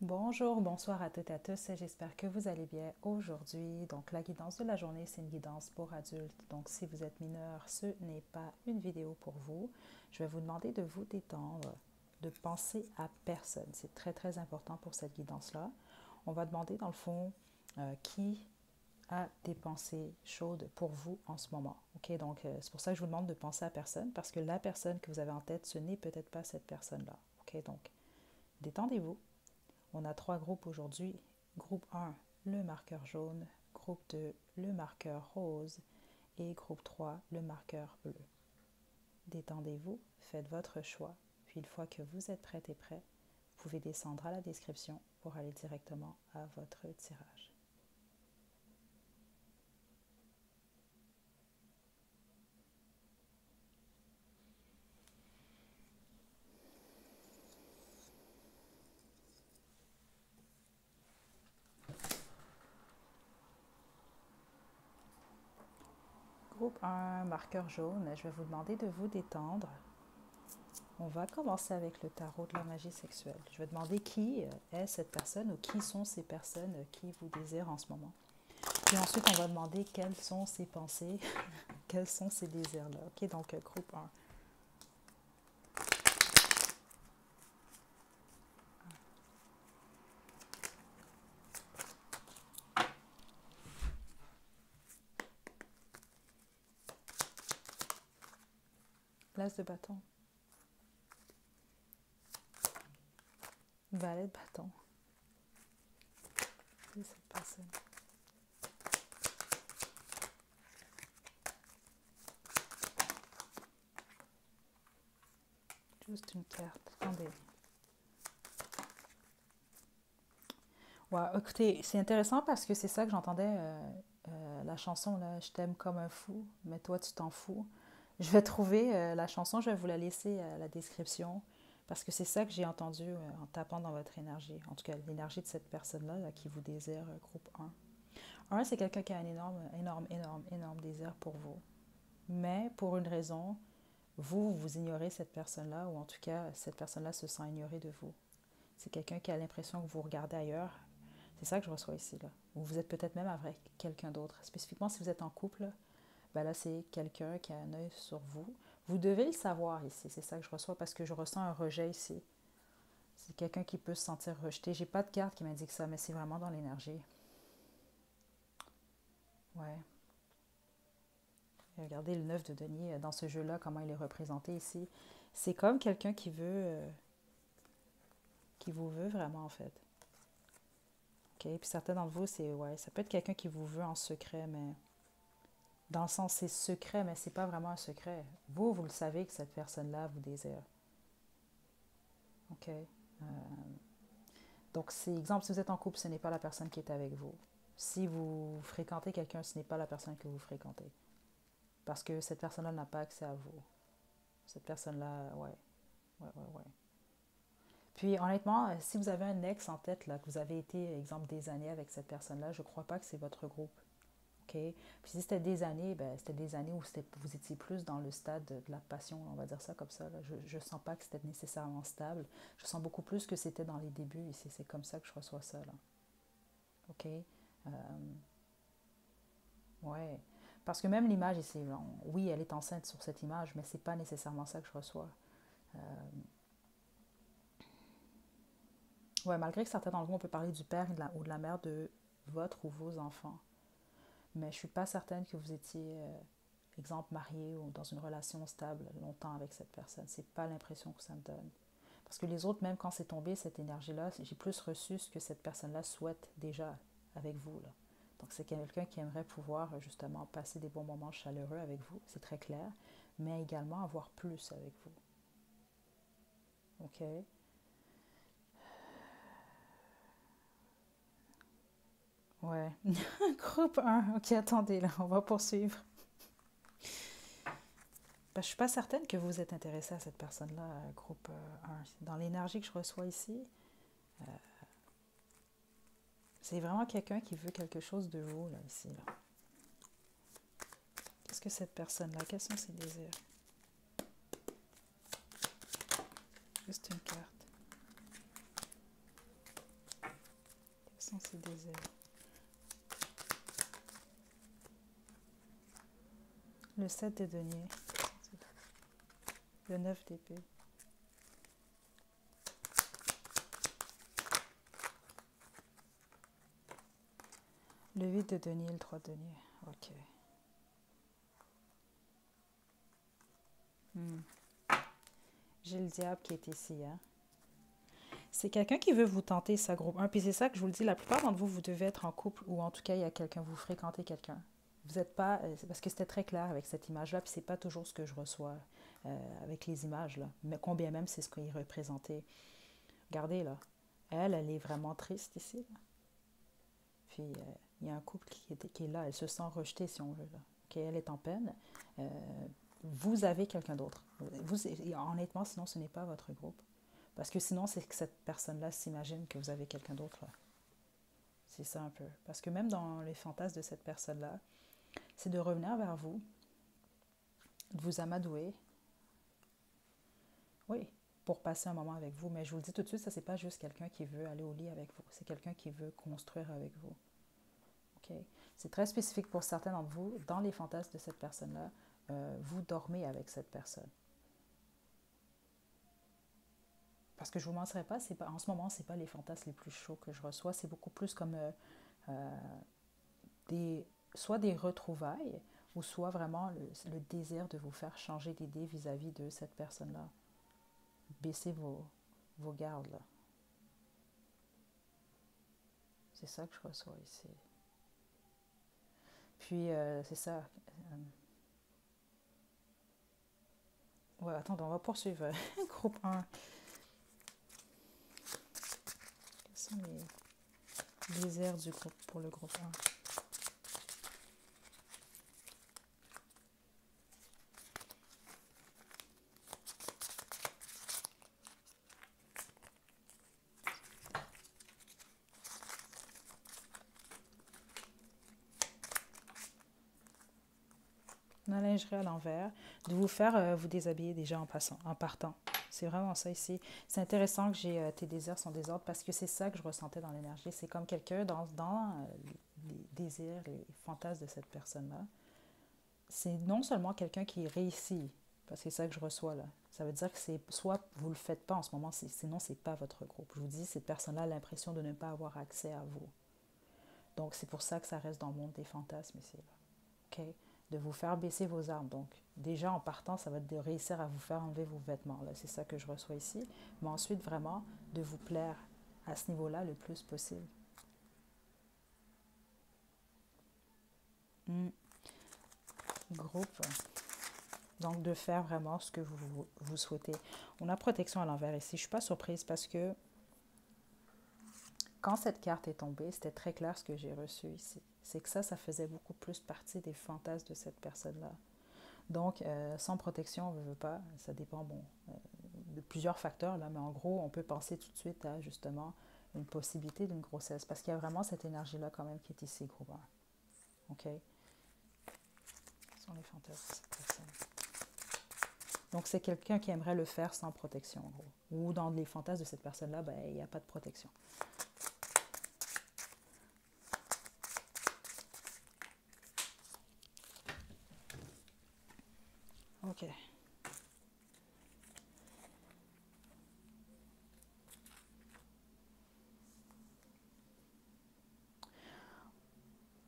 Bonjour, bonsoir à toutes et à tous, j'espère que vous allez bien aujourd'hui. Donc la guidance de la journée, c'est une guidance pour adultes. Donc si vous êtes mineur, ce n'est pas une vidéo pour vous. Je vais vous demander de vous détendre, de penser à personne. C'est très très important pour cette guidance-là. On va demander dans le fond qui a des pensées chaudes pour vous en ce moment. Ok, donc c'est pour ça que je vous demande de penser à personne parce que la personne que vous avez en tête, ce n'est peut-être pas cette personne-là. Ok, donc détendez-vous. On a trois groupes aujourd'hui. Groupe 1, le marqueur jaune. Groupe 2, le marqueur rose. Et groupe 3, le marqueur bleu. Détendez-vous, faites votre choix. Puis une fois que vous êtes prête et prêt, vous pouvez descendre à la description pour aller directement à votre tirage. Groupe 1, marqueur jaune, je vais vous demander de vous détendre. On va commencer avec le tarot de la magie sexuelle. Je vais demander qui est cette personne ou qui sont ces personnes qui vous désirent en ce moment. Puis ensuite, on va demander quelles sont ses pensées, quels sont ses désirs-là. OK, donc groupe 1. Place de bâton. Valet de bâton. Et cette personne. Juste une carte. Attendez. Ouais, écoutez, c'est intéressant parce que c'est ça que j'entendais, la chanson, là, Je t'aime comme un fou, mais toi, tu t'en fous. Je vais trouver la chanson, je vais vous la laisser à la description parce que c'est ça que j'ai entendu en tapant dans votre énergie. En tout cas, l'énergie de cette personne-là là, qui vous désire, groupe 1. Un, c'est quelqu'un qui a un énorme désir pour vous. Mais pour une raison, vous ignorez cette personne-là, ou en tout cas, cette personne-là se sent ignorée de vous. C'est quelqu'un qui a l'impression que vous regardez ailleurs. C'est ça que je reçois ici, là. Ou vous êtes peut-être même avec quelqu'un d'autre. Spécifiquement, si vous êtes en couple, ben là, c'est quelqu'un qui a un œil sur vous. Vous devez le savoir ici. C'est ça que je reçois parce que je ressens un rejet ici. C'est quelqu'un qui peut se sentir rejeté. J'ai pas de carte qui m'indique ça, mais c'est vraiment dans l'énergie. Ouais. Et regardez le 9 de denier dans ce jeu-là, comment il est représenté ici. C'est comme quelqu'un qui vous veut vraiment, en fait. OK? Puis certains d'entre vous, c'est, ouais, ça peut être quelqu'un qui vous veut en secret, mais dans le sens, c'est secret, mais c'est pas vraiment un secret. Vous le savez que cette personne-là vous désire. OK? Donc, c'est exemple, si vous êtes en couple, ce n'est pas la personne qui est avec vous. Si vous fréquentez quelqu'un, ce n'est pas la personne que vous fréquentez. Parce que cette personne-là n'a pas accès à vous. Cette personne-là, ouais, ouais. Puis honnêtement, si vous avez un ex en tête, là, que vous avez été, exemple, des années avec cette personne-là, je ne crois pas que c'est votre groupe. OK? Puis si c'était des années, ben, c'était des années où vous étiez plus dans le stade de la passion, on va dire ça comme ça. Là. Je ne sens pas que c'était nécessairement stable. Je sens beaucoup plus que c'était dans les débuts et c'est comme ça que je reçois ça. Là. OK? Ouais. Parce que même l'image ici, oui, elle est enceinte sur cette image, mais c'est pas nécessairement ça que je reçois. Ouais, malgré que certains d'entre vous, on peut parler du père ou de la mère de votre ou vos enfants. Mais je ne suis pas certaine que vous étiez, exemple, marié ou dans une relation stable longtemps avec cette personne. C'est pas l'impression que ça me donne. Parce que les autres, même quand c'est tombé, cette énergie-là, j'ai plus reçu ce que cette personne-là souhaite déjà avec vous. Là. Donc c'est quelqu'un qui aimerait pouvoir justement passer des bons moments chaleureux avec vous, c'est très clair, mais également avoir plus avec vous. OK? Ouais. Groupe 1. OK, attendez, là, on va poursuivre. Ben, je ne suis pas certaine que vous êtes intéressé à cette personne-là, groupe 1. Dans l'énergie que je reçois ici, c'est vraiment quelqu'un qui veut quelque chose de vous, là, ici. Là. Qu'est-ce que cette personne-là, quels sont ses désirs? Juste une carte. sont ces désirs? Le 7 de denier. Le 9 d'épée. Le 8 de denier, le 3 de denier. Ok. J'ai le diable qui est ici, hein. C'est quelqu'un qui veut vous tenter, ça, groupe 1. Puis c'est ça que je vous le dis, la plupart d'entre vous, vous devez être en couple ou en tout cas, il y a quelqu'un, vous fréquentez quelqu'un. Vous n'êtes pas, parce que c'était très clair avec cette image-là, puis c'est pas toujours ce que je reçois avec les images, là. Mais combien même c'est ce qu'il représentait. Regardez, là. Elle est vraiment triste ici, là. Puis il y a un couple qui est là, elle se sent rejetée, si on veut, là. Okay, elle est en peine. Euh, vous avez quelqu'un d'autre. Honnêtement, sinon, ce n'est pas votre groupe. Parce que sinon, c'est que cette personne-là s'imagine que vous avez quelqu'un d'autre, là. C'est ça un peu. Parce que même dans les fantasmes de cette personne-là, c'est de revenir vers vous, de vous amadouer, oui, pour passer un moment avec vous. Mais je vous le dis tout de suite, ça, c'est pas juste quelqu'un qui veut aller au lit avec vous. C'est quelqu'un qui veut construire avec vous. Okay? C'est très spécifique pour certains d'entre vous. Dans les fantasmes de cette personne-là, vous dormez avec cette personne. Parce que je ne vous mentirais pas, pas, en ce moment, ce n'est pas les fantasmes les plus chauds que je reçois. C'est beaucoup plus comme soit des retrouvailles, ou soit vraiment le désir de vous faire changer d'idée vis-à-vis de cette personne-là. Baissez vos gardes, là. C'est ça que je reçois ici. Puis, c'est ça. Ouais, attendez, on va poursuivre. Groupe 1. Quels sont les désirs du groupe pour le groupe 1? La lingerie à l'envers, de vous faire vous déshabiller déjà en partant. C'est vraiment ça ici. C'est intéressant que j'ai tes désirs sont des ordres parce que c'est ça que je ressentais dans l'énergie. C'est comme quelqu'un dans les désirs, les fantasmes de cette personne-là. C'est non seulement quelqu'un qui réussit, parce que c'est ça que je reçois là. Ça veut dire que c'est soit vous ne le faites pas en ce moment, sinon c'est pas votre groupe. Je vous dis, cette personne-là a l'impression de ne pas avoir accès à vous. Donc c'est pour ça que ça reste dans le monde des fantasmes ici. Là. OK? De vous faire baisser vos armes. Donc, déjà en partant, ça va être de réussir à vous faire enlever vos vêtements. Là, c'est ça que je reçois ici. Mais ensuite, vraiment, de vous plaire à ce niveau-là le plus possible. Groupe. Donc, de faire vraiment ce que vous souhaitez. On a protection à l'envers ici. Je ne suis pas surprise parce que quand cette carte est tombée, c'était très clair ce que j'ai reçu ici. C'est que ça faisait beaucoup plus partie des fantasmes de cette personne-là. Donc, sans protection, on ne veut pas, ça dépend de plusieurs facteurs, là, mais en gros, on peut penser tout de suite à justement une possibilité d'une grossesse, parce qu'il y a vraiment cette énergie-là quand même qui est ici, gros 1. OK? Ce sont les fantasmes de cette personne. Donc, c'est quelqu'un qui aimerait le faire sans protection, en gros. Ou dans les fantasmes de cette personne-là, ben, il n'y a pas de protection. OK.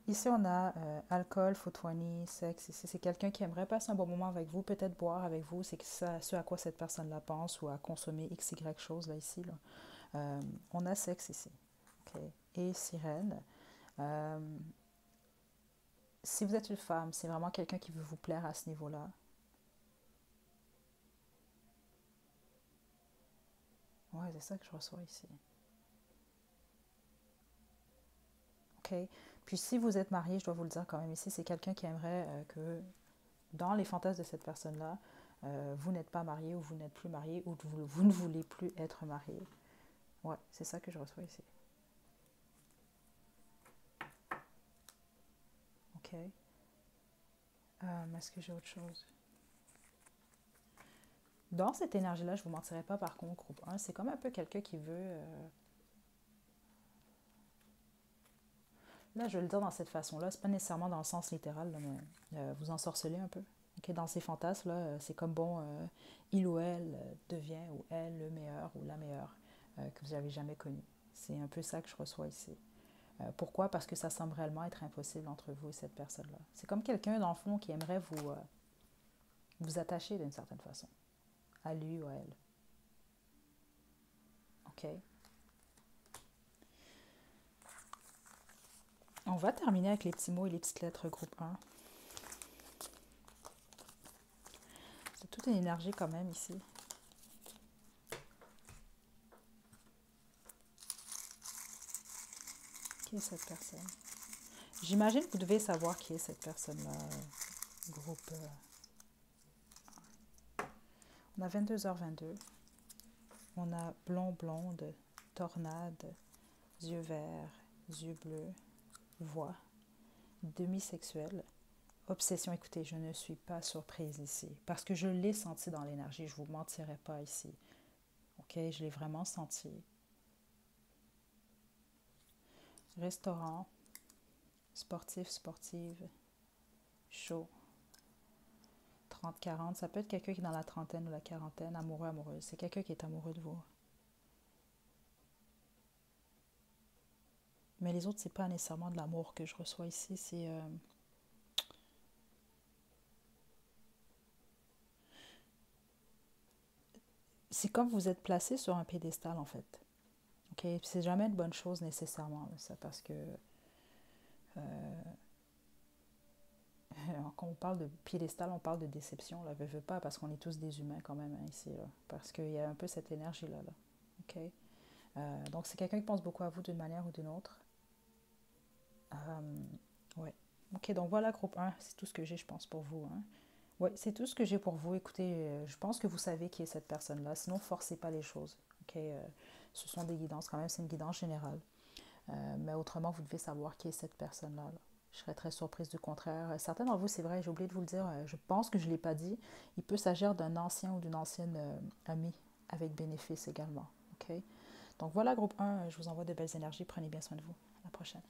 Ici, on a alcool, photoanie, sexe. Ici, c'est quelqu'un qui aimerait passer un bon moment avec vous, peut-être boire avec vous. C'est ce à quoi cette personne-là pense ou à consommer X, Y chose, là, ici. Là. On a sexe ici. Okay. Et sirène. Si vous êtes une femme, c'est vraiment quelqu'un qui veut vous plaire à ce niveau-là. Ouais, c'est ça que je reçois ici. OK. Puis si vous êtes marié, je dois vous le dire quand même ici, c'est quelqu'un qui aimerait que dans les fantasmes de cette personne-là, vous n'êtes pas marié ou vous n'êtes plus marié ou vous ne voulez plus être marié. Ouais, c'est ça que je reçois ici. OK. Est-ce que j'ai autre chose? Dans cette énergie-là, je ne vous mentirai pas par contre, groupe 1, c'est comme un peu quelqu'un qui veut là, je vais le dire dans cette façon-là, c'est pas nécessairement dans le sens littéral, là, mais vous ensorcelez un peu. Ok, dans ces fantasmes-là, c'est comme bon, il ou elle devient, ou elle, le meilleur ou la meilleure que vous n'avez jamais connu. C'est un peu ça que je reçois ici. Pourquoi? Parce que ça semble réellement être impossible entre vous et cette personne-là. C'est comme quelqu'un, dans le fond, qui aimerait vous attacher d'une certaine façon, à lui ou à elle. OK? On va terminer avec les petits mots et les petites lettres groupe 1. C'est toute une énergie quand même ici. Qui est cette personne? J'imagine que vous devez savoir qui est cette personne-là, groupe. On a 22h22. On a blond, blonde, tornade, yeux verts, yeux bleus, voix, demi-sexuel, obsession. Écoutez, je ne suis pas surprise ici parce que je l'ai senti dans l'énergie. Je ne vous mentirai pas ici. OK? Je l'ai vraiment senti. Restaurant, sportif, sportive, chaud, 30-40. Ça peut être quelqu'un qui est dans la trentaine ou la quarantaine, amoureux, amoureuse. C'est quelqu'un qui est amoureux de vous. Mais les autres, c'est pas nécessairement de l'amour que je reçois ici. C'est comme vous êtes placé sur un piédestal, en fait. OK? C'est jamais une bonne chose nécessairement, là, ça, parce que quand on parle de piédestal, on parle de déception, là, veux pas, parce qu'on est tous des humains quand même, hein, ici, là, parce qu'il y a un peu cette énergie-là, là. OK? Donc, c'est quelqu'un qui pense beaucoup à vous d'une manière ou d'une autre. Ouais. OK, donc voilà, groupe 1, c'est tout ce que j'ai, je pense, pour vous. Hein. Oui, c'est tout ce que j'ai pour vous. Écoutez, je pense que vous savez qui est cette personne-là. Sinon, forcez pas les choses. OK? Ce sont des guidances quand même, c'est une guidance générale. Mais autrement, vous devez savoir qui est cette personne-là. Là. Je serais très surprise du contraire. Certains d'entre vous, c'est vrai, j'ai oublié de vous le dire, je pense que je ne l'ai pas dit. Il peut s'agir d'un ancien ou d'une ancienne amie avec bénéfice également. OK? Donc voilà, groupe 1, je vous envoie de belles énergies. Prenez bien soin de vous. À la prochaine.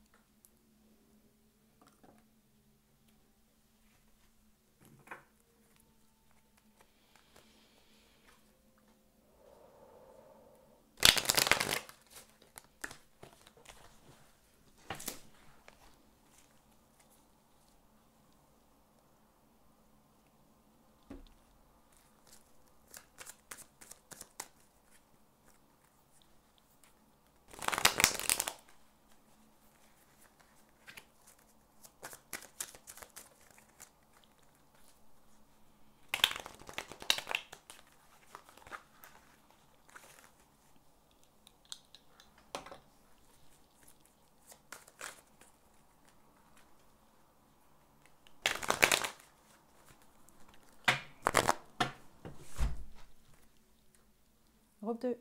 Groupe 2.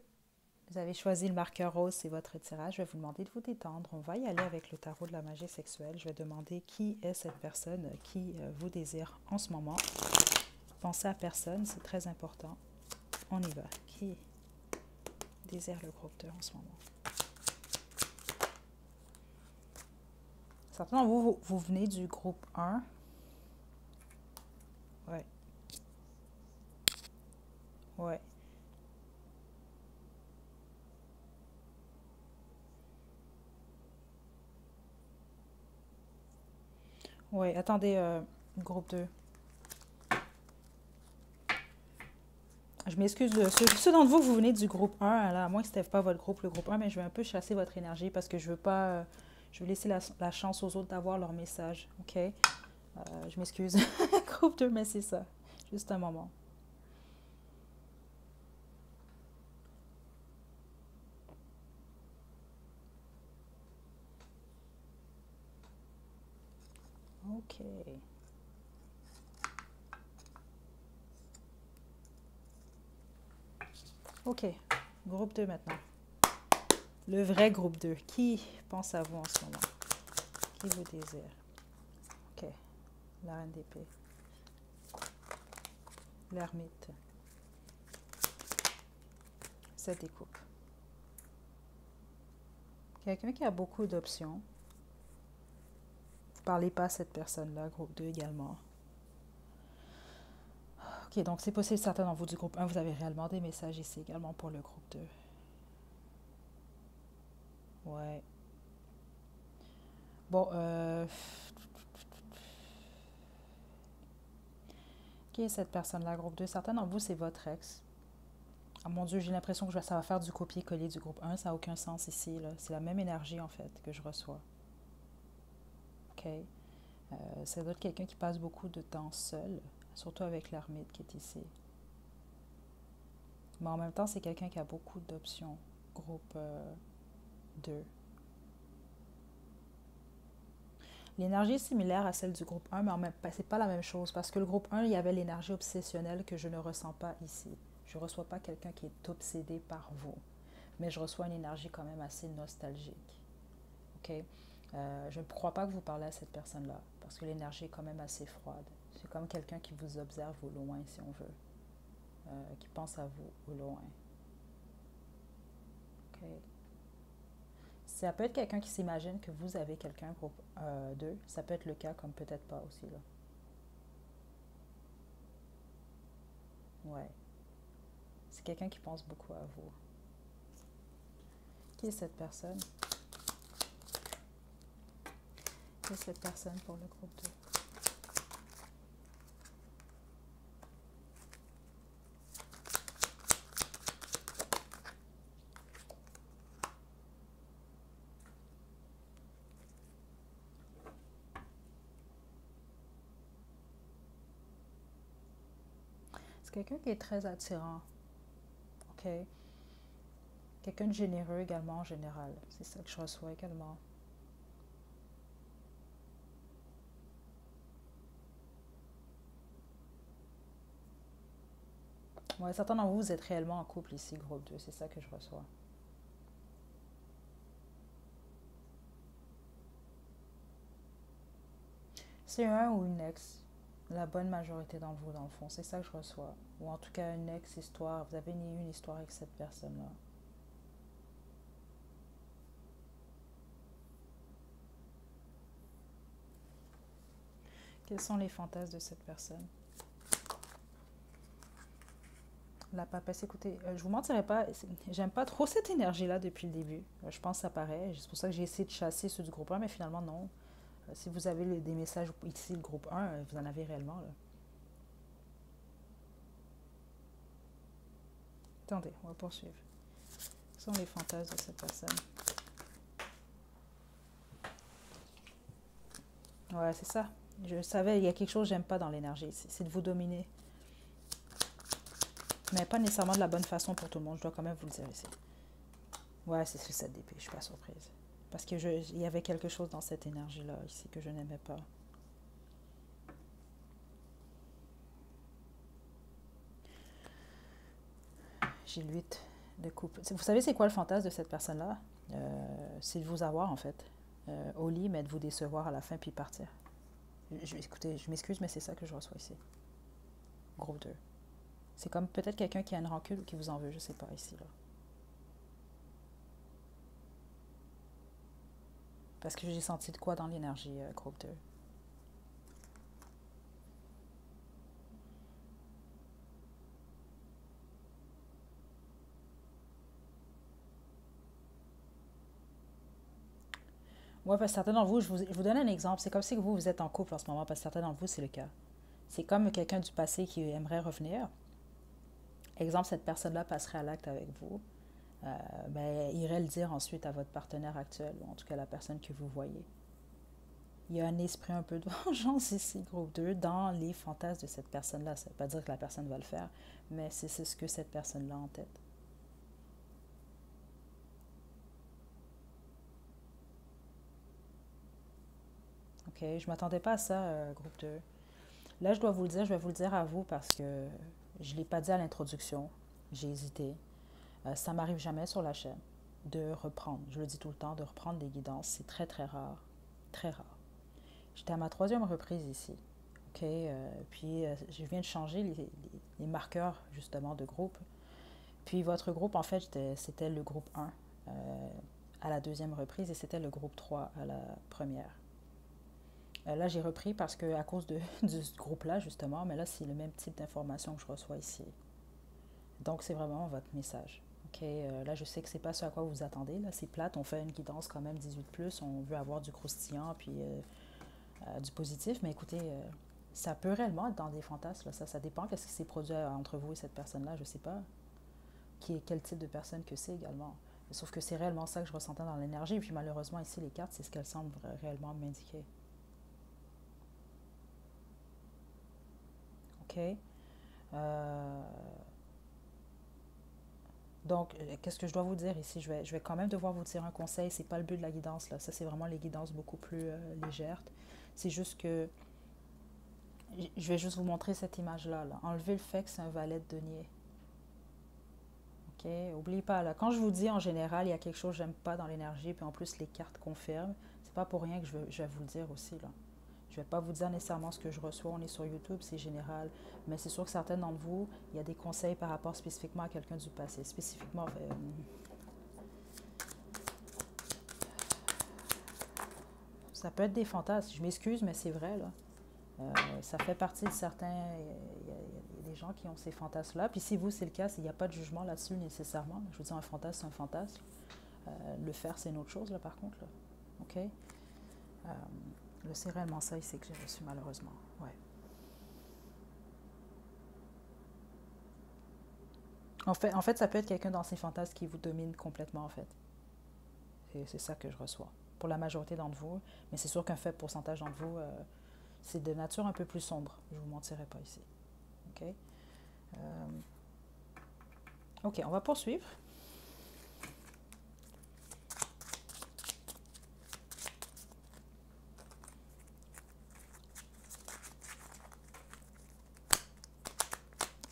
Vous avez choisi le marqueur rose, c'est votre tirage. Je vais vous demander de vous détendre. On va y aller avec le tarot de la magie sexuelle. Je vais demander qui est cette personne qui vous désire en ce moment. Pensez à personne, c'est très important. On y va. Qui désire le groupe 2 en ce moment? Certains d'entre vous, vous venez du groupe 1. Ouais. Ouais. Ouais, attendez, groupe 2. Je m'excuse, ceux d'entre vous, vous venez du groupe 1, là, à moins que ce n'était pas votre groupe, le groupe 1, mais je vais un peu chasser votre énergie parce que je veux pas, je veux laisser la chance aux autres d'avoir leur message, OK? Je m'excuse, groupe 2, mais c'est ça, juste un moment. OK. OK, groupe 2 maintenant. Le vrai groupe 2. Qui pense à vous en ce moment? Qui vous désire? OK, la reine d'épée. L'ermite. 7 des coupes. Quelqu'un qui a beaucoup d'options. Parlez pas à cette personne-là, groupe 2 également. Ok, donc c'est possible, certains d'entre vous du groupe 1, vous avez réellement des messages ici également pour le groupe 2. Ouais. Bon, qui est cette personne-là, groupe 2? Certains d'entre vous, c'est votre ex. Ah mon Dieu, j'ai l'impression que ça va faire du copier-coller du groupe 1. Ça n'a aucun sens ici, là. C'est la même énergie, en fait, que je reçois. OK? Ça doit être quelqu'un qui passe beaucoup de temps seul, surtout avec l'ermite qui est ici. Mais en même temps, c'est quelqu'un qui a beaucoup d'options. Groupe 2. L'énergie est similaire à celle du groupe 1, mais c'est pas la même chose. Parce que le groupe 1, il y avait l'énergie obsessionnelle que je ne ressens pas ici. Je ne reçois pas quelqu'un qui est obsédé par vous. Mais je reçois une énergie quand même assez nostalgique. OK? Je ne crois pas que vous parlez à cette personne-là, parce que l'énergie est quand même assez froide. C'est comme quelqu'un qui vous observe au loin, si on veut, qui pense à vous au loin. OK? Ça peut être quelqu'un qui s'imagine que vous avez quelqu'un groupe 2. Ça peut être le cas, comme peut-être pas aussi, là. Ouais. C'est quelqu'un qui pense beaucoup à vous. Qui est cette personne? Qui est cette personne pour le groupe 2? C'est quelqu'un qui est très attirant. OK? Quelqu'un de généreux également en général. C'est ça que je reçois également. Ouais, certains d'entre vous, vous êtes réellement en couple ici, groupe 2. C'est ça que je reçois. C'est un ou une ex. La bonne majorité d'entre vous, dans le fond. C'est ça que je reçois. Ou en tout cas, une ex-histoire. Vous avez eu une histoire avec cette personne-là. Quels sont les fantasmes de cette personne? La papesse, écoutez, je vous mentirai pas, j'aime pas trop cette énergie-là depuis le début. Je pense que ça paraît. C'est pour ça que j'ai essayé de chasser ceux du groupe 1, mais finalement, non. Si vous avez des messages ici, le groupe 1, vous en avez réellement, là. Attendez, on va poursuivre. Quels sont les fantasmes de cette personne? Ouais, c'est ça. Je savais, il y a quelque chose que j'aime pas dans l'énergie. C'est de vous dominer. Mais pas nécessairement de la bonne façon pour tout le monde. Je dois quand même vous le dire ici. Ouais, c'est le 7 d'épée. Je suis pas surprise. Parce que il y avait quelque chose dans cette énergie-là ici que je n'aimais pas. J'ai le 8 de coupe. Vous savez, c'est quoi le fantasme de cette personne-là? C'est de vous avoir, en fait, au lit, mais de vous décevoir à la fin puis partir. Écoutez, je m'excuse, mais c'est ça que je reçois ici. Groupe 2. C'est comme peut-être quelqu'un qui a une rancune ou qui vous en veut, je sais pas, ici, là. Parce que j'ai senti de quoi dans l'énergie, groupe 2. Ouais, parce que certains d'entre vous, je vous donne un exemple. C'est comme si vous êtes en couple en ce moment, parce que certains d'entre vous, c'est le cas. C'est comme quelqu'un du passé qui aimerait revenir. Exemple, cette personne-là passerait à l'acte avec vous. Ben, irait le dire ensuite à votre partenaire actuel, ou en tout cas la personne que vous voyez. Il y a un esprit un peu de vengeance ici, groupe 2, dans les fantasmes de cette personne-là. Ça ne veut pas dire que la personne va le faire, mais c'est ce que cette personne-là a en tête. OK, je ne m'attendais pas à ça, groupe 2. Là, je dois vous le dire, je vais vous le dire à vous parce que je ne l'ai pas dit à l'introduction. J'ai hésité. Ça m'arrive jamais sur la chaîne de reprendre. Je le dis tout le temps, de reprendre des guidances. C'est très, très rare. Très rare. J'étais à ma troisième reprise ici. OK? Puis, je viens de changer les marqueurs, justement, de groupe. Puis, votre groupe, en fait, c'était le groupe 1 à la deuxième reprise et c'était le groupe 3 à la première. Là, j'ai repris parce que à cause du groupe-là, justement, mais là, c'est le même type d'information que je reçois ici. Donc, c'est vraiment votre message. OK, là, je sais que c'est pas ce à quoi vous vous attendez. Là, c'est plate. On fait une guidance quand même 18+. On veut avoir du croustillant puis du positif. Mais écoutez, ça peut réellement être dans des fantasmes. Là. Ça dépend qu'est-ce qui s'est produit entre vous et cette personne-là. Je sais pas quel type de personne que c'est également. Sauf que c'est réellement ça que je ressentais dans l'énergie. Et puis malheureusement, ici, les cartes, c'est ce qu'elles semblent réellement m'indiquer. OK? Euh, Donc, qu'est-ce que je dois vous dire ici? Je vais quand même devoir vous tirer un conseil. C'est pas le but de la guidance, là. Ça, c'est vraiment les guidances beaucoup plus légères. C'est juste que je vais juste vous montrer cette image-là. Là. Enlevez le fait que c'est un valet de denier. OK? N'oubliez pas, là. Quand je vous dis en général, il y a quelque chose que j'aime pas dans l'énergie, puis en plus, les cartes confirment, c'est pas pour rien que je vais vous le dire aussi, là. Je ne vais pas vous dire nécessairement ce que je reçois, on est sur YouTube, c'est général, mais c'est sûr que certains d'entre vous, il y a des conseils par rapport spécifiquement à quelqu'un du passé, spécifiquement ça peut être des fantasmes. Je m'excuse, mais c'est vrai, là. Ça fait partie de certains. Il y a des gens qui ont ces fantasmes-là. Puis si vous, c'est le cas, il n'y a pas de jugement là-dessus nécessairement. Je vous dis, un fantasme, c'est un fantasme. Le faire, c'est une autre chose, là, par contre. Là. OK? C'est réellement ça ici que j'ai reçu, malheureusement. Ouais. En fait, ça peut être quelqu'un dans ses fantasmes qui vous domine complètement, en fait. Et c'est ça que je reçois. Pour la majorité d'entre vous. Mais c'est sûr qu'un faible pourcentage d'entre vous, c'est de nature un peu plus sombre. Je ne vous mentirai pas ici. OK? OK, on va poursuivre.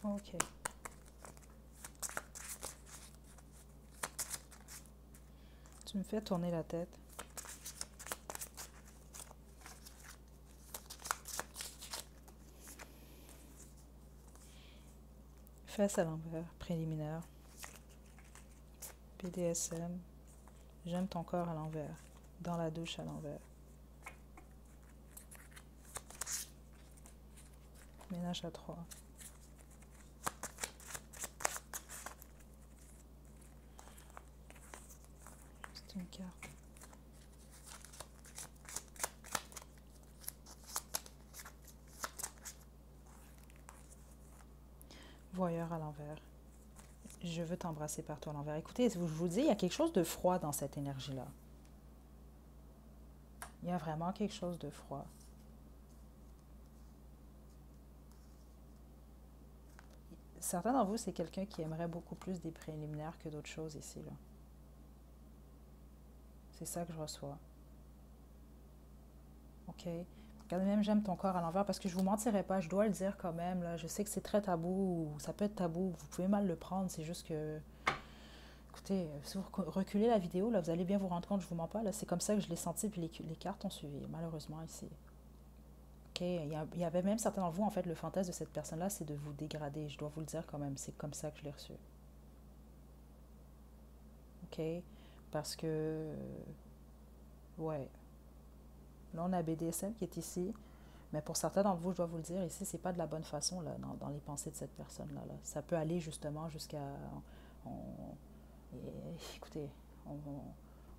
OK. Tu me fais tourner la tête. Fesses à l'envers, préliminaire. BDSM. J'aime ton corps à l'envers. Dans la douche à l'envers. Ménage à trois. C'est une carte. Voyeur à l'envers. Je veux t'embrasser partout à l'envers. Écoutez, je vous dis, il y a quelque chose de froid dans cette énergie-là. Il y a vraiment quelque chose de froid. Certains d'entre vous, c'est quelqu'un qui aimerait beaucoup plus des préliminaires que d'autres choses ici. Là. C'est ça que je reçois. OK? Regardez même, j'aime ton corps à l'envers parce que je vous mentirai pas, je dois le dire quand même. Là. Je sais que c'est très tabou, ça peut être tabou, vous pouvez mal le prendre, c'est juste que... Écoutez, si vous reculez la vidéo, là, vous allez bien vous rendre compte, je vous mens pas, là, c'est comme ça que je l'ai senti, puis les cartes ont suivi, malheureusement, ici. OK? Il y avait même certains d'entre vous, en fait, le fantasme de cette personne-là, c'est de vous dégrader, je dois vous le dire quand même, c'est comme ça que je l'ai reçu. OK? Parce que... Ouais. Là, on a BDSM qui est ici. Mais pour certains d'entre vous, je dois vous le dire, ici, c'est pas de la bonne façon là, dans les pensées de cette personne-là. Là. Ça peut aller justement jusqu'à... on- écoutez, on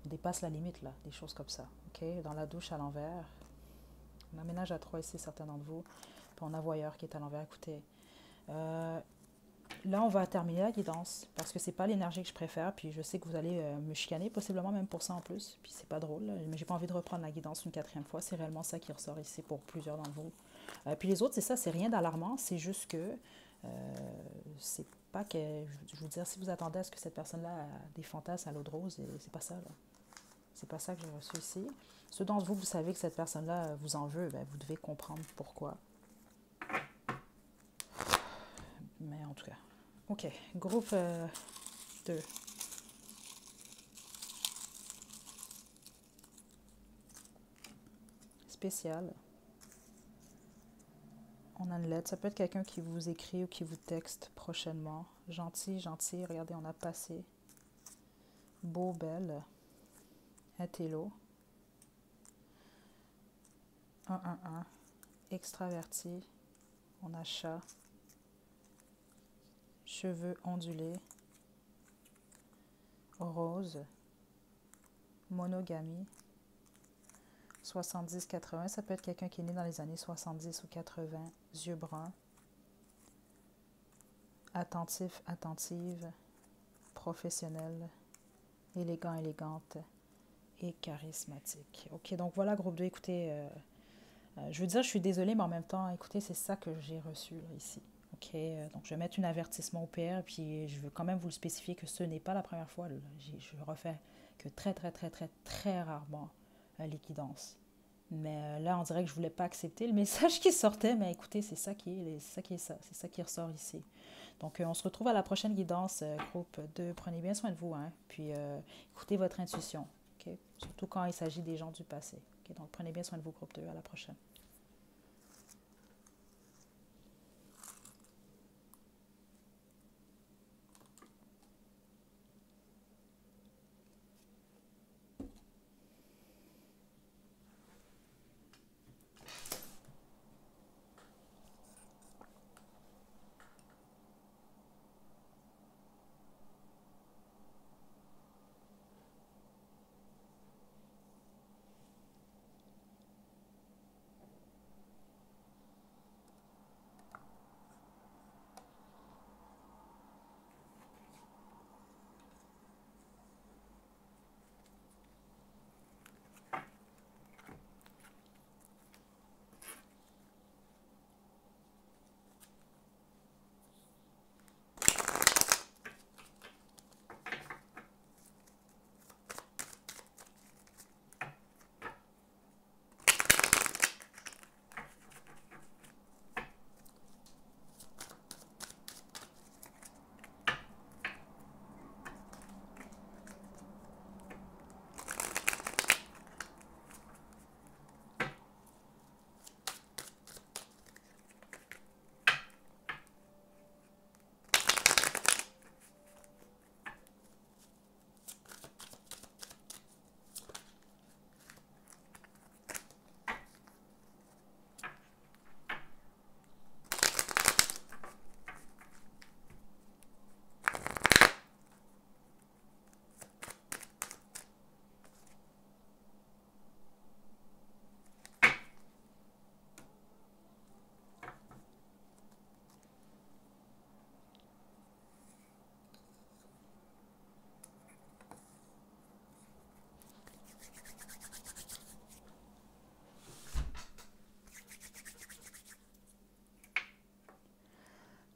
dépasse la limite, là, des choses comme ça. OK? Dans la douche à l'envers, on aménage à trois ici, certains d'entre vous. Puis on a voyeur qui est à l'envers. Écoutez, euh, là, on va terminer la guidance parce que c'est pas l'énergie que je préfère. Puis je sais que vous allez me chicaner, possiblement même pour ça en plus. Puis c'est pas drôle, là, mais j'ai pas envie de reprendre la guidance une quatrième fois. C'est réellement ça qui ressort ici pour plusieurs d'entre vous. Puis les autres, c'est ça, c'est rien d'alarmant. C'est juste que c'est pas que. Je veux dire, si vous attendez à ce que cette personne-là a des fantasmes à l'eau de rose, c'est pas ça, là. C'est pas ça que j'ai reçu ici. Ceux d'entre vous, vous savez que cette personne-là vous en veut, ben, vous devez comprendre pourquoi. Mais en tout cas. OK. Groupe 2. Spécial. On a une lettre. Ça peut être quelqu'un qui vous écrit ou qui vous texte prochainement. Gentil, gentil. Regardez, on a passé. Beau, belle. Intello. 111, extraverti, on a chat, cheveux ondulés, rose, monogamie, 70-80, ça peut être quelqu'un qui est né dans les années 70 ou 80, yeux bruns, attentif, attentive, professionnel, élégant, élégante et charismatique. Ok, donc voilà, groupe 2, écoutez, je veux dire, je suis désolée, mais en même temps, écoutez, c'est ça que j'ai reçu là, ici. Ok, donc je vais mettre un avertissement au PR, puis je veux quand même vous le spécifier que ce n'est pas la première fois. Là. Je refais que très, très, très, très, très rarement les guidances. Mais là, on dirait que je voulais pas accepter le message qui sortait, mais écoutez, c'est ça qui est, c'est ça qui ressort ici. Donc, on se retrouve à la prochaine guidance, groupe 2. Prenez bien soin de vous, hein, puis écoutez votre intuition, ok? Surtout quand il s'agit des gens du passé. Ok? Donc, prenez bien soin de vous, groupe 2. À la prochaine.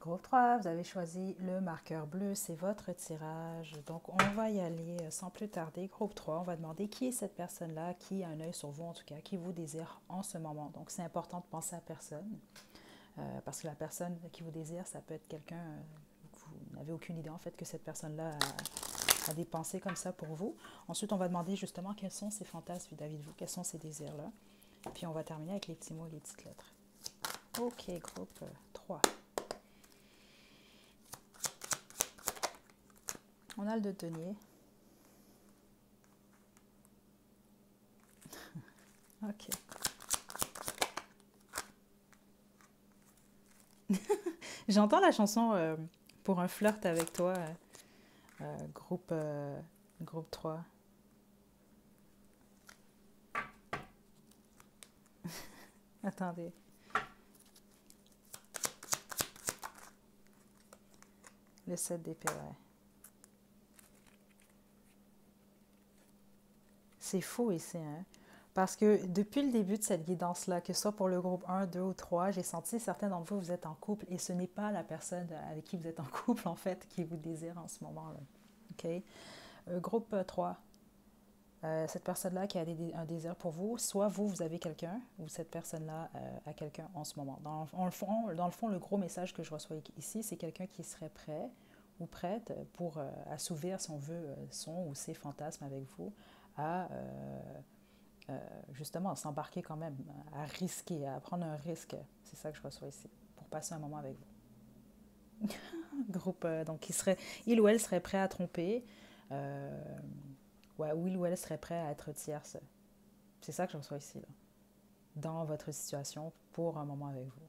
Groupe 3, vous avez choisi le marqueur bleu, c'est votre tirage. Donc, on va y aller sans plus tarder. Groupe 3, on va demander qui est cette personne-là, qui a un œil sur vous en tout cas, qui vous désire en ce moment. Donc, c'est important de penser à personne, parce que la personne qui vous désire, ça peut être quelqu'un, vous n'avez aucune idée en fait que cette personne-là a des pensées comme ça pour vous. Ensuite, on va demander justement quels sont ces fantasmes vis-à-vis de vous, quels sont ces désirs-là. Puis, on va terminer avec les petits mots et les petites lettres. Ok, groupe 3. On a le 2 de denier. Ok. J'entends la chanson Pour un flirt avec toi, groupe 3. Attendez. Le 7 d'épée, ouais. C'est faux ici, hein? Parce que depuis le début de cette guidance-là, que ce soit pour le groupe 1, 2 ou 3, j'ai senti certains d'entre vous, vous êtes en couple et ce n'est pas la personne avec qui vous êtes en couple, en fait, qui vous désire en ce moment-là. OK? Groupe 3, cette personne-là qui a un désir pour vous, soit vous, vous avez quelqu'un, ou cette personne-là a quelqu'un en ce moment. Dans le fond, le gros message que je reçois ici, c'est quelqu'un qui serait prêt ou prête pour assouvir, si on veut, son ou ses fantasmes avec vous, à justement s'embarquer quand même, à risquer, à prendre un risque. C'est ça que je reçois ici, pour passer un moment avec vous. Groupe, donc il ou elle serait prêt à tromper, ouais, ou il ou elle serait prêt à être tierce. C'est ça que je reçois ici, là. dans votre situation pour un moment avec vous.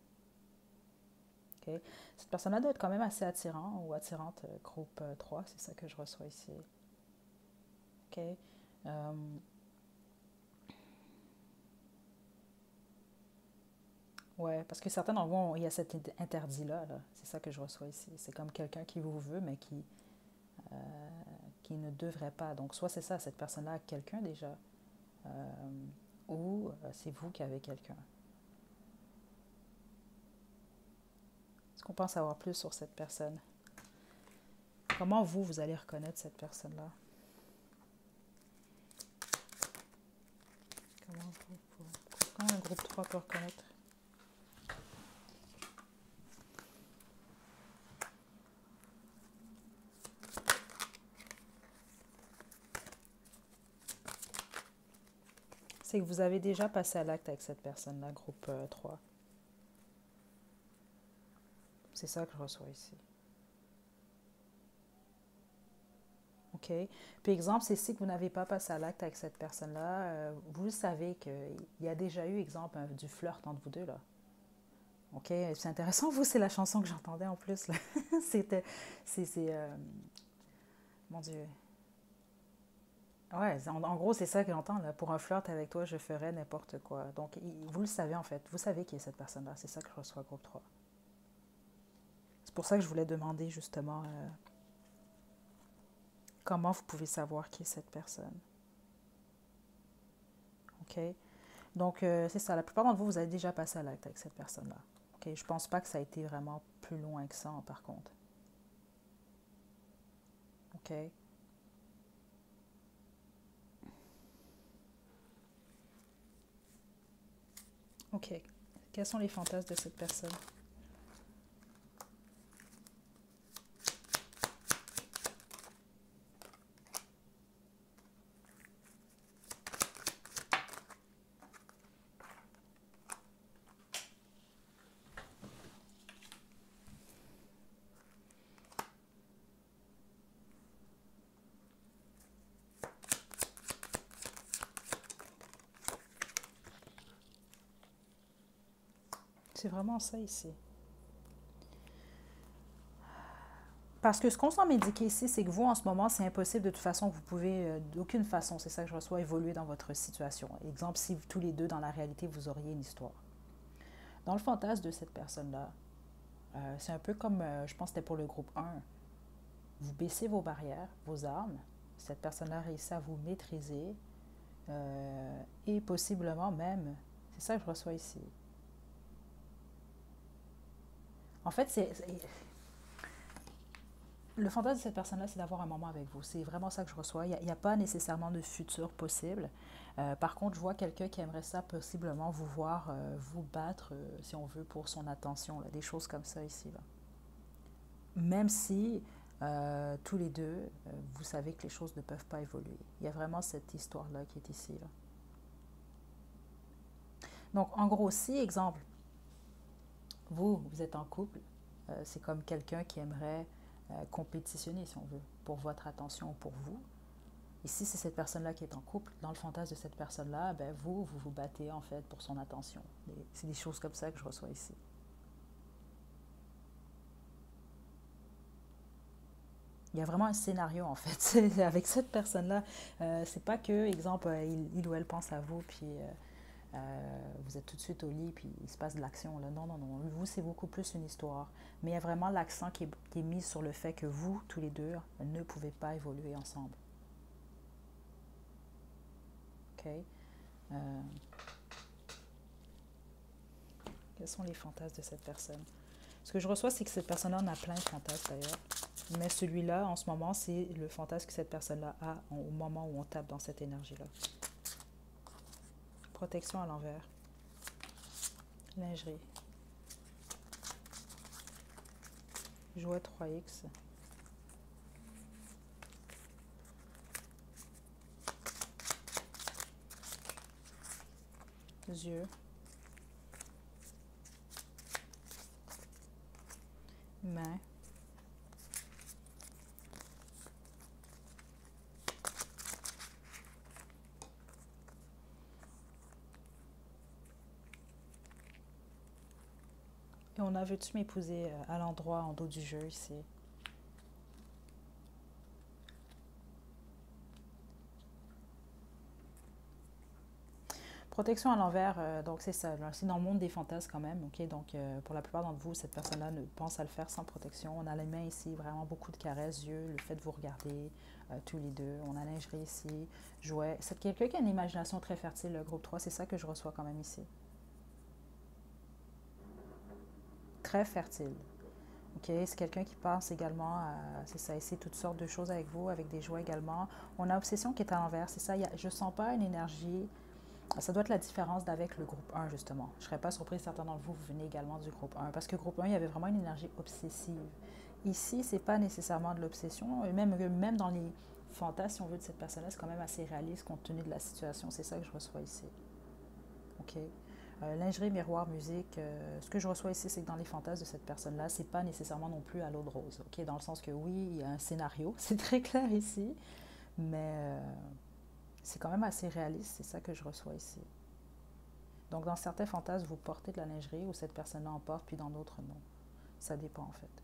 Okay? Cette personne-là doit être quand même assez attirant ou attirante, groupe 3, c'est ça que je reçois ici. OK? Euh, ouais, parce que certains d'entre vous, il y a cet interdit-là, là. C'est ça que je reçois ici. C'est comme quelqu'un qui vous veut, mais euh, qui ne devrait pas. Donc, soit c'est ça, cette personne-là a quelqu'un déjà, euh, ou c'est vous qui avez quelqu'un. Est-ce qu'on pense savoir plus sur cette personne? Comment vous allez reconnaître cette personne-là? Comment un groupe 3 peut reconnaître? C'est que vous avez déjà passé à l'acte avec cette personne-là, groupe 3. C'est ça que je reçois ici. OK. Puis exemple, c'est si que vous n'avez pas passé à l'acte avec cette personne-là, vous savez qu'il y a déjà eu, exemple, du flirt entre vous deux, là. OK. C'est intéressant, vous, c'est la chanson que j'entendais en plus, là. C'était... Mon Dieu. Ouais, en gros, c'est ça que j'entends, là. Pour un flirt avec toi, je ferais n'importe quoi. Donc, vous le savez, en fait. Vous savez qui est cette personne-là. C'est ça que je reçois, groupe 3. C'est pour ça que je voulais demander, justement, comment vous pouvez savoir qui est cette personne. OK? Donc, c'est ça. La plupart d'entre vous, vous avez déjà passé à l'acte avec cette personne-là. OK? Je pense pas que ça a été vraiment plus loin que ça, par contre. OK? OK. Quels sont les fantasmes de cette personne? C'est vraiment ça ici. Parce que ce qu'on semble indiquer ici, c'est que vous, en ce moment, c'est impossible de toute façon, vous pouvez, d'aucune façon, c'est ça que je reçois, évoluer dans votre situation. Exemple, si tous les deux, dans la réalité, vous auriez une histoire. Dans le fantasme de cette personne-là, c'est un peu comme, je pense que c'était pour le groupe 1. Vous baissez vos barrières, vos armes. Cette personne-là réussit à vous maîtriser et possiblement même, c'est ça que je reçois ici. En fait, le fantasme de cette personne-là, c'est d'avoir un moment avec vous. C'est vraiment ça que je reçois. Il n'y a pas nécessairement de futur possible. Par contre, je vois quelqu'un qui aimerait ça possiblement vous voir vous battre, si on veut, pour son attention. Là, des choses comme ça ici. Là. Même si tous les deux, vous savez que les choses ne peuvent pas évoluer. Il y a vraiment cette histoire-là qui est ici. Là. Donc, en gros, si, exemple, vous êtes en couple, c'est comme quelqu'un qui aimerait compétitionner, si on veut, pour votre attention ou pour vous. Et si c'est cette personne-là qui est en couple, dans le fantasme de cette personne-là, ben vous battez en fait pour son attention. C'est des choses comme ça que je reçois ici. Il y a vraiment un scénario en fait. Avec cette personne-là, c'est pas que, exemple, il ou elle pense à vous, puis vous êtes tout de suite au lit, puis il se passe de l'action. Là. Non, non, non. Vous, c'est beaucoup plus une histoire. Mais il y a vraiment l'accent qui est mis sur le fait que vous, tous les deux, ne pouvez pas évoluer ensemble. OK? Euh, quels sont les fantasmes de cette personne? Ce que je reçois, c'est que cette personne-là en a plein de fantasmes d'ailleurs. Mais celui-là, en ce moment, c'est le fantasme que cette personne-là a au moment où on tape dans cette énergie-là. Protection à l'envers. Lingerie. Jouet 3X. Yeux. Main. Et on a veux-tu m'épouser à l'endroit en dos du jeu ici. Protection à l'envers, donc c'est ça. C'est dans le monde des fantasmes quand même, ok? Donc pour la plupart d'entre vous, cette personne-là ne pense à le faire sans protection. On a les mains ici, vraiment beaucoup de caresses, yeux, le fait de vous regarder tous les deux. On a lingerie ici, jouets. C'est quelqu'un qui a une imagination très fertile, le groupe 3, c'est ça que je reçois quand même ici. Très fertile. Ok, c'est quelqu'un qui pense également à, c'est ça, essayer toutes sortes de choses avec vous, avec des jouets également. On a obsession qui est à l'envers, c'est ça. Je sens pas une énergie. Ça doit être la différence d'avec le groupe 1, justement. Je ne serais pas surprise, certains d'entre vous, vous venez également du groupe 1, parce que groupe 1, il y avait vraiment une énergie obsessive. Ici, c'est pas nécessairement de l'obsession, même dans les fantasmes, si on veut, de cette personne-là, c'est quand même assez réaliste compte tenu de la situation. C'est ça que je reçois ici. OK? Lingerie, miroir, musique, ce que je reçois ici, c'est que dans les fantasmes de cette personne-là, c'est pas nécessairement non plus à l'eau de rose. OK? Dans le sens que oui, il y a un scénario, c'est très clair ici, mais c'est quand même assez réaliste, c'est ça que je reçois ici. Donc, dans certains fantasmes, vous portez de la lingerie ou cette personne-là en porte, puis dans d'autres, non. Ça dépend, en fait.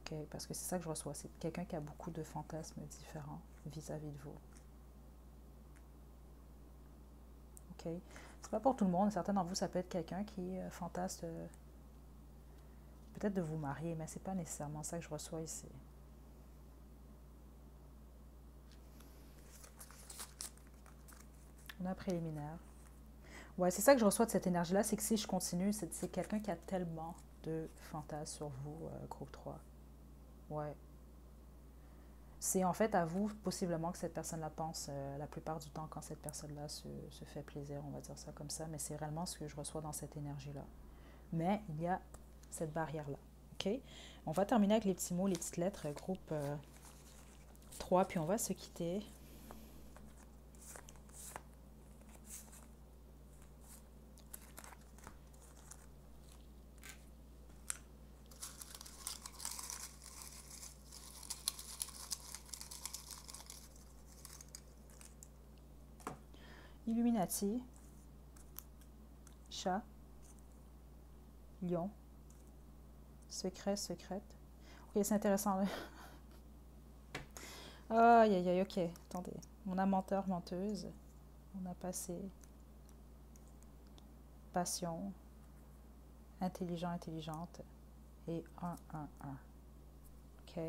Okay? Parce que c'est ça que je reçois. C'est quelqu'un qui a beaucoup de fantasmes différents vis-à-vis de vous. OK? C'est pas pour tout le monde. Certains d'entre vous, ça peut être quelqu'un qui fantasme peut-être de vous marier, mais c'est pas nécessairement ça que je reçois ici. On a préliminaire. Ouais, c'est ça que je reçois de cette énergie-là, c'est que si je continue, c'est quelqu'un qui a tellement de fantasmes sur vous, groupe 3. Ouais. C'est en fait à vous, possiblement, que cette personne-là pense la plupart du temps quand cette personne-là se fait plaisir, on va dire ça comme ça, mais c'est réellement ce que je reçois dans cette énergie-là. Mais il y a cette barrière-là. OK? On va terminer avec les petits mots, les petites lettres, groupe 3, puis on va se quitter. Illuminati, chat, lion, secret, secrète. Ok, c'est intéressant. Aïe, aïe, aïe, ok, attendez. On a menteur, menteuse. On a passé, passion, intelligent, intelligente. Et un. OK?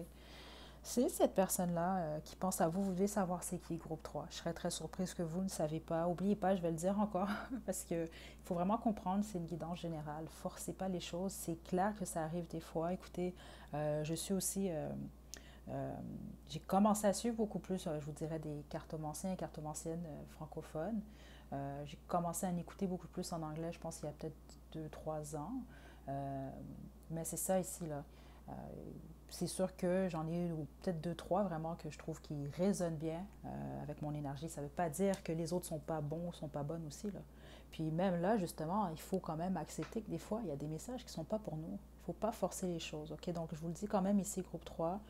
C'est cette personne-là qui pense à vous. Vous devez savoir c'est qui, groupe 3. Je serais très surprise que vous ne savez pas. N'oubliez pas, je vais le dire encore, parce qu'il faut vraiment comprendre, c'est une guidance générale. Forcez pas les choses. C'est clair que ça arrive des fois. Écoutez, je suis aussi... j'ai commencé à suivre beaucoup plus, je vous dirais, des cartomanciens et cartomanciennes francophones. J'ai commencé à en écouter beaucoup plus en anglais, je pense, il y a peut-être 2 3 ans. Euh, mais c'est ça ici, là. Euh, c'est sûr que j'en ai peut-être 2 3 vraiment que je trouve qui résonnent bien avec mon énergie. Ça ne veut pas dire que les autres sont pas bons ou sont pas bonnes aussi, là. Puis même là, justement, il faut quand même accepter que des fois, il y a des messages qui ne sont pas pour nous. Il ne faut pas forcer les choses, ok? Donc, je vous le dis quand même ici, groupe 3.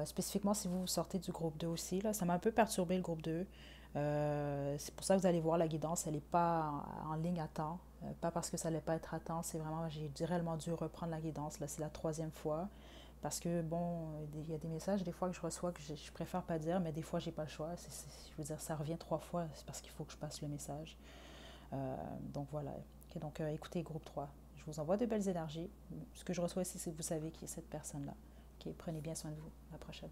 Spécifiquement si vous sortez du groupe 2 aussi, là, ça m'a un peu perturbé le groupe 2. C'est pour ça que vous allez voir la guidance, elle n'est pas en ligne à temps. Pas parce que ça n'allait pas être à temps, c'est vraiment, j'ai réellement dû reprendre la guidance. Là, c'est la troisième fois. Parce que, bon, il y a des messages des fois que je reçois que je préfère pas dire, mais des fois, j'ai pas le choix. Je veux dire, ça revient 3 fois, c'est parce qu'il faut que je passe le message. Donc voilà. Okay, donc écoutez, groupe 3. Je vous envoie de belles énergies. Ce que je reçois ici, c'est que vous savez qui est cette personne-là. Okay, prenez bien soin de vous. À la prochaine.